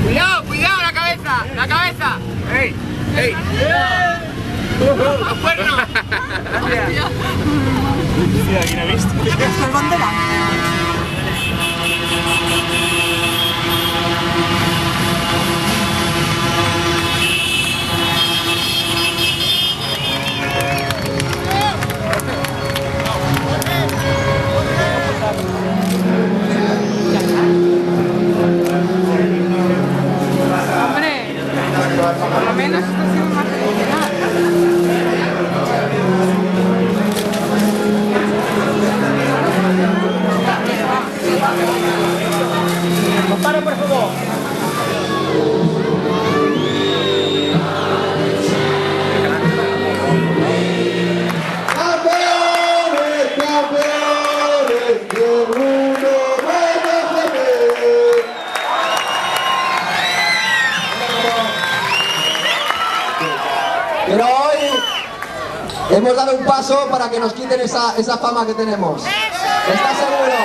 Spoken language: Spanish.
Cuidado, cuidado, la cabeza, la cabeza. ¡Ey! ¡Ey! ¡Los cuernos! Sí, aquí no he visto. Esto es bandera. Hombre, por lo menos esto ha sido más tradicional. ¡Para, por favor! ¡Campeones, campeones del mundo MotoGP! Pero hoy hemos dado un paso para que nos quiten esa fama que tenemos. ¿Estás seguro?